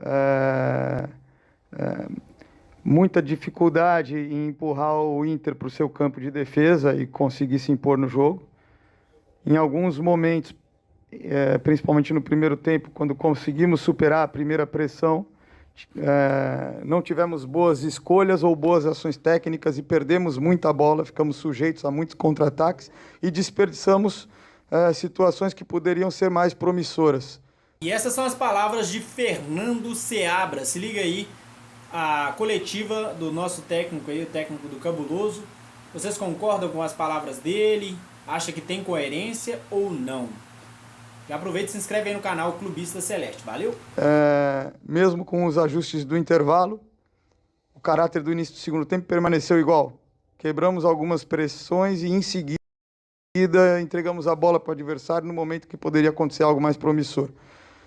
é, é, muita dificuldade em empurrar o Inter para o seu campo de defesa e conseguir se impor no jogo. Em alguns momentos, principalmente no primeiro tempo, quando conseguimos superar a primeira pressão, não tivemos boas escolhas ou boas ações técnicas e perdemos muita bola, ficamos sujeitos a muitos contra-ataques e desperdiçamos situações que poderiam ser mais promissoras. E essas são as palavras de Fernando Seabra. Se liga aí, a coletiva do nosso técnico aí, o técnico do Cabuloso. Vocês concordam com as palavras dele? Acha que tem coerência ou não? Já aproveita e se inscreve aí no canal Clubista Celeste. Valeu? Mesmo com os ajustes do intervalo, o caráter do início do segundo tempo permaneceu igual. Quebramos algumas pressões e, em seguida, entregamos a bola para o adversário no momento que poderia acontecer algo mais promissor.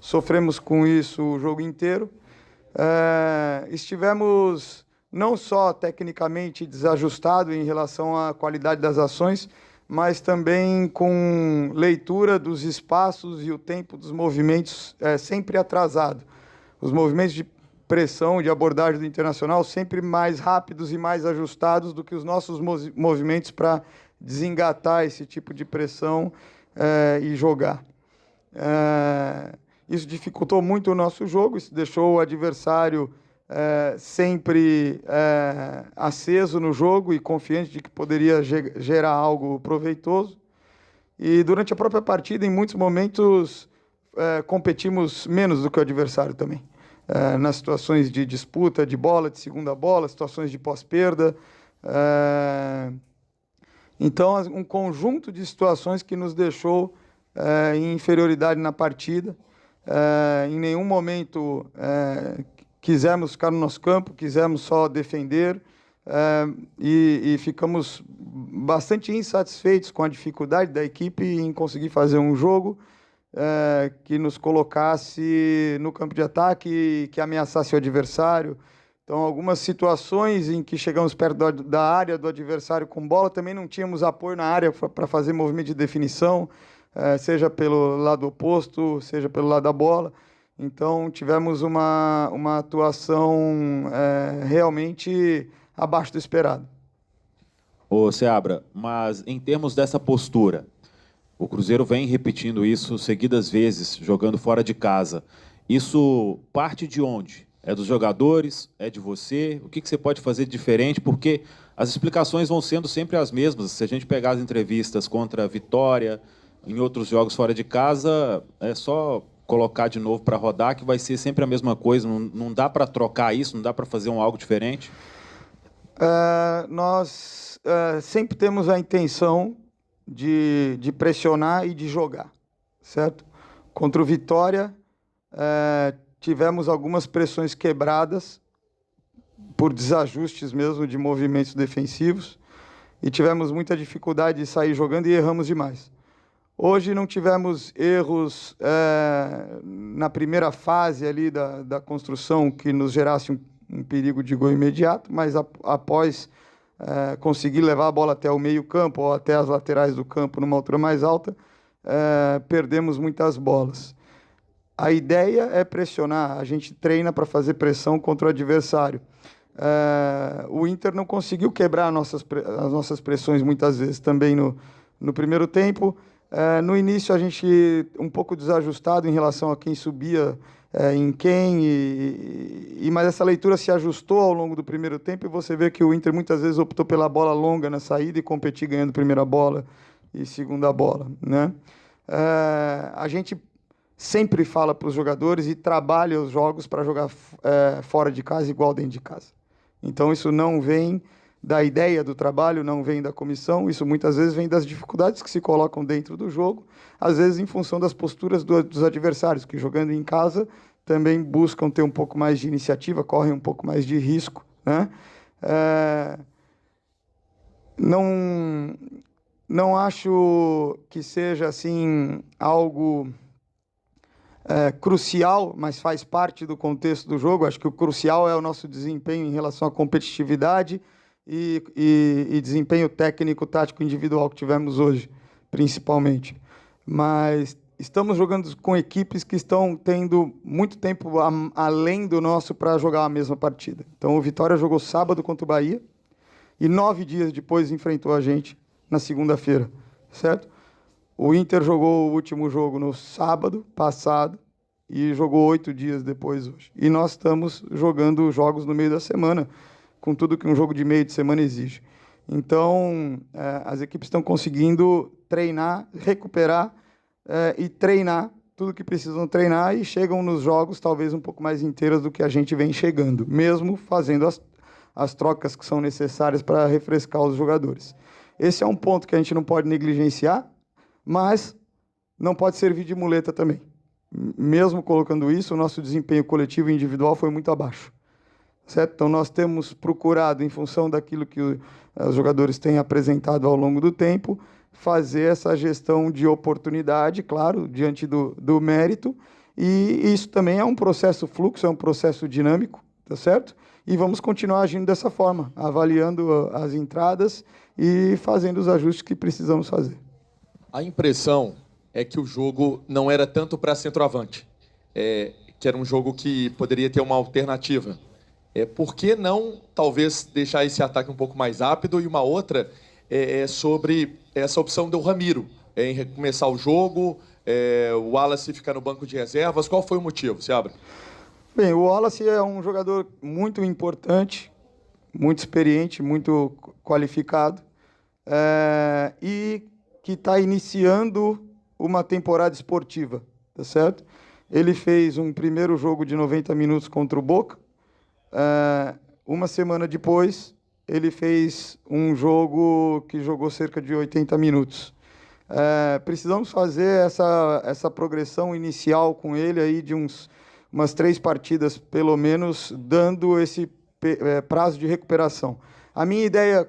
Sofremos com isso o jogo inteiro. Estivemos não só tecnicamente desajustados em relação à qualidade das ações, mas também com leitura dos espaços e o tempo dos movimentos sempre atrasado. Os movimentos de pressão, de abordagem do Internacional sempre mais rápidos e mais ajustados do que os nossos movimentos para desengatar esse tipo de pressão e jogar. Isso dificultou muito o nosso jogo, isso deixou o adversário sempre aceso no jogo e confiante de que poderia gerar algo proveitoso. E durante a própria partida, em muitos momentos, competimos menos do que o adversário também. Nas situações de disputa de bola, de segunda bola, situações de pós-perda. Então, um conjunto de situações que nos deixou em inferioridade na partida. Em nenhum momento quisemos ficar no nosso campo, quisemos só defender e ficamos bastante insatisfeitos com a dificuldade da equipe em conseguir fazer um jogo que nos colocasse no campo de ataque, que ameaçasse o adversário. Então, algumas situações em que chegamos perto da área do adversário com bola, também não tínhamos apoio na área para fazer movimento de definição, seja pelo lado oposto, seja pelo lado da bola. Então, tivemos uma atuação realmente abaixo do esperado. Ô, Seabra, mas em termos dessa postura, o Cruzeiro vem repetindo isso seguidas vezes, jogando fora de casa. Isso parte de onde? É dos jogadores? É de você? O que você pode fazer de diferente? Porque as explicações vão sendo sempre as mesmas. Se a gente pegar as entrevistas contra a Vitória, em outros jogos fora de casa, é só colocar de novo para rodar, que vai ser sempre a mesma coisa. Não dá para trocar isso, não dá para fazer algo diferente? Nós sempre temos a intenção de pressionar e de jogar, certo? Contra o Vitória, tivemos algumas pressões quebradas por desajustes mesmo de movimentos defensivos e tivemos muita dificuldade de sair jogando e erramos demais. Hoje não tivemos erros na primeira fase ali da construção que nos gerasse um perigo de gol imediato, mas após conseguir levar a bola até o meio-campo ou até as laterais do campo numa altura mais alta, perdemos muitas bolas. A ideia é pressionar, a gente treina para fazer pressão contra o adversário. O Inter não conseguiu quebrar as nossas pressões muitas vezes também no primeiro tempo. No início a gente um pouco desajustado em relação a quem subia em quem, mas essa leitura se ajustou ao longo do primeiro tempo e você vê que o Inter muitas vezes optou pela bola longa na saída e competir ganhando primeira bola e segunda bola, né? A gente sempre fala para os jogadores e trabalha os jogos para jogar fora de casa igual dentro de casa. Então isso não vem da ideia do trabalho, não vem da comissão, isso muitas vezes vem das dificuldades que se colocam dentro do jogo, às vezes em função das posturas dos adversários, que jogando em casa também buscam ter um pouco mais de iniciativa, correm um pouco mais de risco, né? Não acho que seja assim algo crucial, mas faz parte do contexto do jogo. Acho que o crucial é o nosso desempenho em relação à competitividade e desempenho técnico, tático, individual que tivemos hoje, principalmente. Mas estamos jogando com equipes que estão tendo muito tempo além do nosso para jogar a mesma partida. Então, o Vitória jogou sábado contra o Bahia e 9 dias depois enfrentou a gente na segunda-feira, certo? O Inter jogou o último jogo no sábado passado e jogou 8 dias depois hoje. E nós estamos jogando jogos no meio da semana, com tudo que um jogo de meio de semana exige. Então, as equipes estão conseguindo treinar, recuperar e treinar tudo que precisam treinar e chegam nos jogos talvez um pouco mais inteiras do que a gente vem chegando, mesmo fazendo as trocas que são necessárias para refrescar os jogadores. Esse é um ponto que a gente não pode negligenciar, mas não pode servir de muleta também. Mesmo colocando isso, o nosso desempenho coletivo e individual foi muito abaixo. Certo? Então, nós temos procurado, em função daquilo que os jogadores têm apresentado ao longo do tempo, fazer essa gestão de oportunidade, claro, diante do mérito, e isso também é um processo fluxo, é um processo dinâmico, tá certo? E vamos continuar agindo dessa forma, avaliando as entradas e fazendo os ajustes que precisamos fazer. A impressão é que o jogo não era tanto para centroavante, que era um jogo que poderia ter uma alternativa. Por que não, talvez, deixar esse ataque um pouco mais rápido? E uma outra sobre essa opção do Ramiro, em recomeçar o jogo, o Wallace ficar no banco de reservas. Qual foi o motivo, Seabra? Bem, o Wallace é um jogador muito importante, muito experiente, muito qualificado, e que está iniciando uma temporada esportiva, tá certo? Ele fez um primeiro jogo de 90 minutos contra o Boca. Uma semana depois, ele fez um jogo que jogou cerca de 80 minutos. Precisamos fazer essa progressão inicial com ele aí de umas 3 partidas, pelo menos, dando esse prazo de recuperação. A minha ideia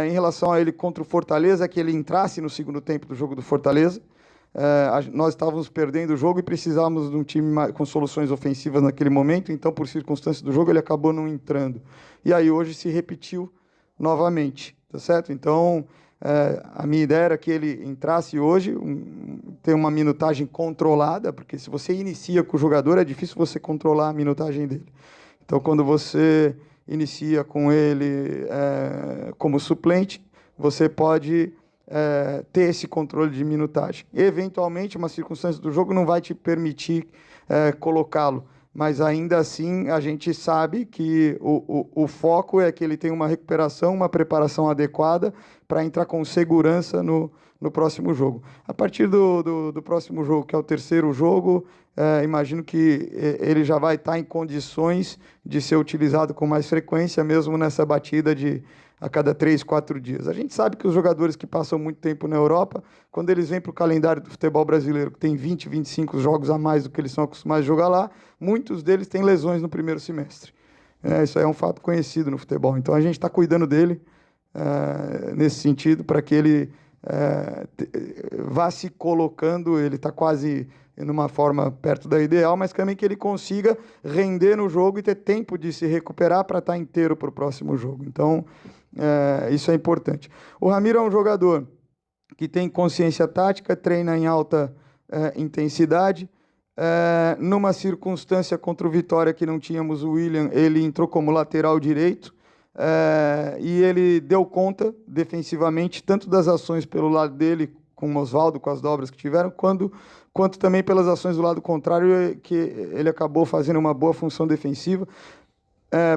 em relação a ele contra o Fortaleza é que ele entrasse no segundo tempo do jogo do Fortaleza. Nós estávamos perdendo o jogo e precisávamos de um time com soluções ofensivas naquele momento, então, por circunstâncias do jogo, ele acabou não entrando. E aí, hoje, se repetiu novamente, tá certo? Então, a minha ideia era que ele entrasse hoje, ter uma minutagem controlada, porque se você inicia com o jogador, é difícil você controlar a minutagem dele. Então, quando você inicia com ele como suplente, você pode ter esse controle de minutagem. Eventualmente, uma circunstância do jogo não vai te permitir colocá-lo, mas ainda assim a gente sabe que o foco é que ele tenha uma recuperação, uma preparação adequada para entrar com segurança no próximo jogo. A partir do próximo jogo, que é o terceiro jogo, imagino que ele já vai estar em condições de ser utilizado com mais frequência, mesmo nessa batida a cada 3, 4 dias. A gente sabe que os jogadores que passam muito tempo na Europa, quando eles vêm para o calendário do futebol brasileiro, que tem 20, 25 jogos a mais do que eles são acostumados a jogar lá, muitos deles têm lesões no primeiro semestre. Isso aí é um fato conhecido no futebol. Então, a gente está cuidando dele nesse sentido, para que ele vá se colocando, ele está quase numa forma perto da ideal, mas também que ele consiga render no jogo e ter tempo de se recuperar para estar inteiro para o próximo jogo. Então, isso é importante. O Ramiro é um jogador que tem consciência tática, treina em alta intensidade. Numa circunstância contra o Vitória que não tínhamos o William, ele entrou como lateral direito, e ele deu conta defensivamente, tanto das ações pelo lado dele, com o Oswaldo, com as dobras que tiveram, quanto também pelas ações do lado contrário, que ele acabou fazendo uma boa função defensiva.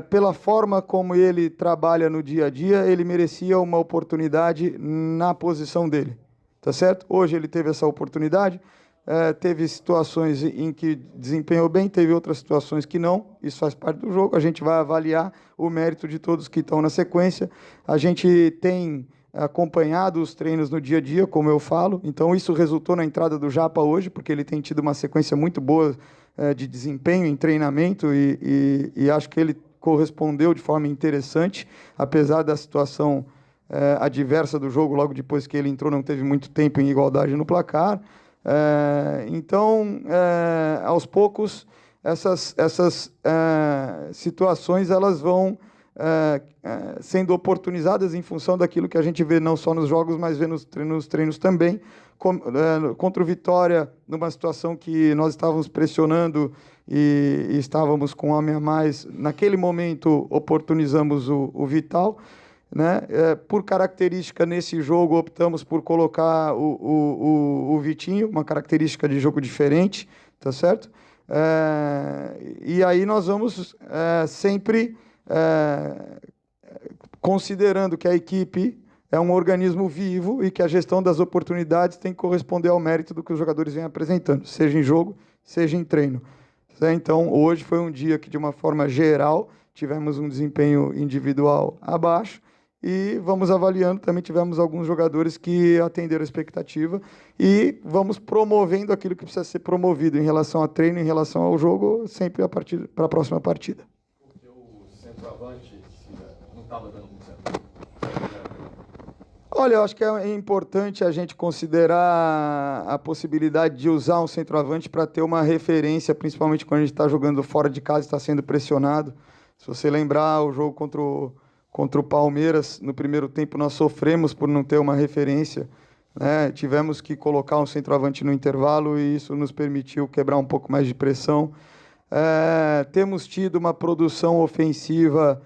Pela forma como ele trabalha no dia a dia, ele merecia uma oportunidade na posição dele, tá certo? Hoje ele teve essa oportunidade, teve situações em que desempenhou bem, teve outras situações que não, isso faz parte do jogo, a gente vai avaliar o mérito de todos que estão na sequência. A gente tem acompanhado os treinos no dia a dia, como eu falo, então isso resultou na entrada do Japa hoje, porque ele tem tido uma sequência muito boa de desempenho em treinamento e acho que ele correspondeu de forma interessante, apesar da situação adversa do jogo, logo depois que ele entrou, não teve muito tempo em igualdade no placar. Então, aos poucos, essas situações elas vão sendo oportunizadas em função daquilo que a gente vê não só nos jogos, mas vê nos treinos também. Contra o Vitória, numa situação que nós estávamos pressionando e estávamos com um homem a mais, naquele momento oportunizamos o Vital, né? Por característica nesse jogo, optamos por colocar o Vitinho, uma característica de jogo diferente, tá certo? E aí nós vamos sempre considerando que a equipe é um organismo vivo e que a gestão das oportunidades tem que corresponder ao mérito do que os jogadores vêm apresentando, seja em jogo, seja em treino. Então, hoje foi um dia que, de uma forma geral, tivemos um desempenho individual abaixo e vamos avaliando. Também tivemos alguns jogadores que atenderam a expectativa e vamos promovendo aquilo que precisa ser promovido em relação a treino, em relação ao jogo, sempre a partir para a próxima partida. Porque o centroavante não estava dando muito certo. Olha, eu acho que é importante a gente considerar a possibilidade de usar um centroavante para ter uma referência, principalmente quando a gente está jogando fora de casa e está sendo pressionado. Se você lembrar o jogo contra o Palmeiras, no primeiro tempo nós sofremos por não ter uma referência, né? Tivemos que colocar um centroavante no intervalo e isso nos permitiu quebrar um pouco mais de pressão. Temos tido uma produção ofensiva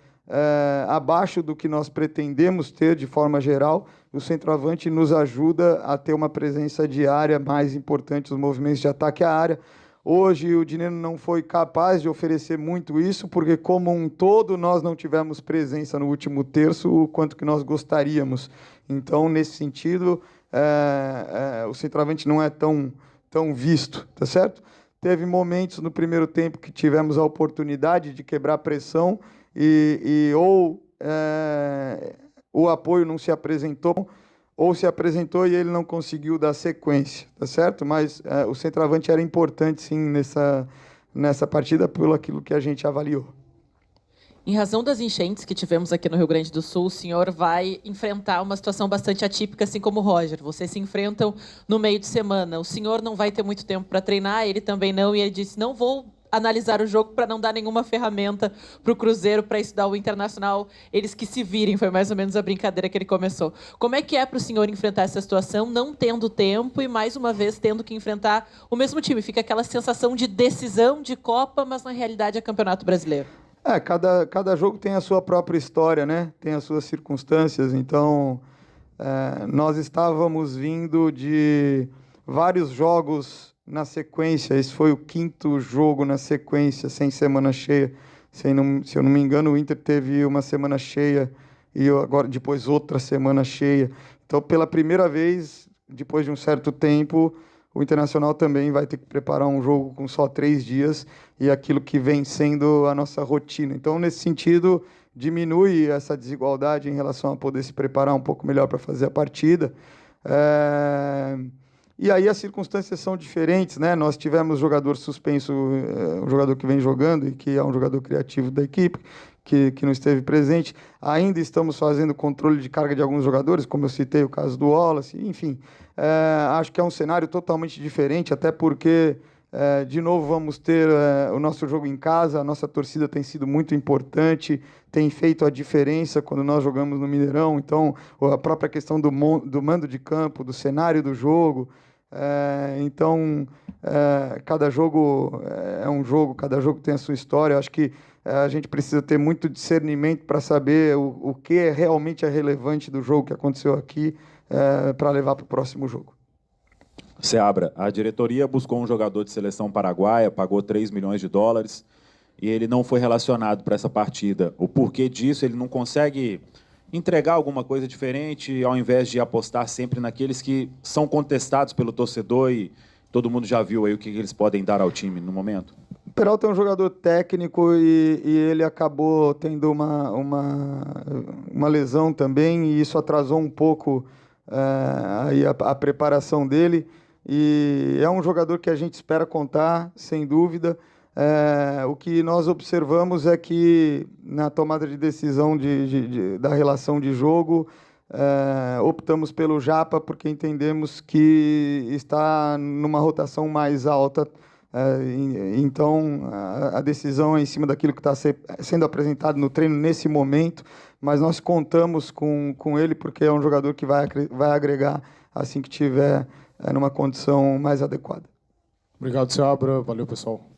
abaixo do que nós pretendemos ter de forma geral. O centroavante nos ajuda a ter uma presença diária mais importante nos movimentos de ataque à área. Hoje o Dineno não foi capaz de oferecer muito isso, porque como um todo nós não tivemos presença no último terço o quanto que nós gostaríamos. Então, nesse sentido, o centroavante não é tão visto, tá certo? Teve momentos no primeiro tempo que tivemos a oportunidade de quebrar a pressão ou o apoio não se apresentou, ou se apresentou e ele não conseguiu dar sequência, tá certo? Mas o centroavante era importante, sim, nessa partida, pelo aquilo que a gente avaliou. Em razão das enchentes que tivemos aqui no Rio Grande do Sul, o senhor vai enfrentar uma situação bastante atípica, assim como o Roger. Vocês se enfrentam no meio de semana. O senhor não vai ter muito tempo para treinar, ele também não, e ele disse, não vou analisar o jogo para não dar nenhuma ferramenta para o Cruzeiro para estudar o Internacional, eles que se virem, foi mais ou menos a brincadeira que ele começou. Como é que é para o senhor enfrentar essa situação, não tendo tempo e, mais uma vez, tendo que enfrentar o mesmo time? Fica aquela sensação de decisão de Copa, mas, na realidade, é Campeonato Brasileiro. Cada jogo tem a sua própria história, né? Tem as suas circunstâncias. Então, nós estávamos vindo de vários jogos na sequência. Esse foi o 5º jogo na sequência, sem semana cheia. Se eu não me engano, o Inter teve uma semana cheia e agora depois outra semana cheia. Então, pela primeira vez, depois de um certo tempo, o Internacional também vai ter que preparar um jogo com só 3 dias e aquilo que vem sendo a nossa rotina. Então, nesse sentido, diminui essa desigualdade em relação a poder se preparar um pouco melhor para fazer a partida. E aí as circunstâncias são diferentes, né? Nós tivemos jogador suspenso, um jogador que vem jogando e que é um jogador criativo da equipe, que não esteve presente. Ainda estamos fazendo controle de carga de alguns jogadores, como eu citei o caso do Wallace, enfim. Acho que é um cenário totalmente diferente, até porque, de novo, vamos ter o nosso jogo em casa, a nossa torcida tem sido muito importante, tem feito a diferença quando nós jogamos no Mineirão. Então, a própria questão do mando de campo, do cenário do jogo. Cada jogo é um jogo, cada jogo tem a sua história. Acho que a gente precisa ter muito discernimento para saber o que realmente é relevante do jogo que aconteceu aqui para levar para o próximo jogo. Seabra, a diretoria buscou um jogador de seleção paraguaia, pagou $3 milhões e ele não foi relacionado para essa partida. O porquê disso? Ele não consegue entregar alguma coisa diferente, ao invés de apostar sempre naqueles que são contestados pelo torcedor e todo mundo já viu aí o que eles podem dar ao time no momento? O Peralta é um jogador técnico e ele acabou tendo uma lesão também, e isso atrasou um pouco aí a preparação dele. E é um jogador que a gente espera contar, sem dúvida. O que nós observamos é que, na tomada de decisão da relação de jogo, optamos pelo Japa, porque entendemos que está numa rotação mais alta Então, a decisão é em cima daquilo que está sendo apresentado no treino nesse momento, mas nós contamos com ele porque é um jogador que vai agregar assim que tiver numa condição mais adequada. Obrigado, Seabra. Valeu, pessoal.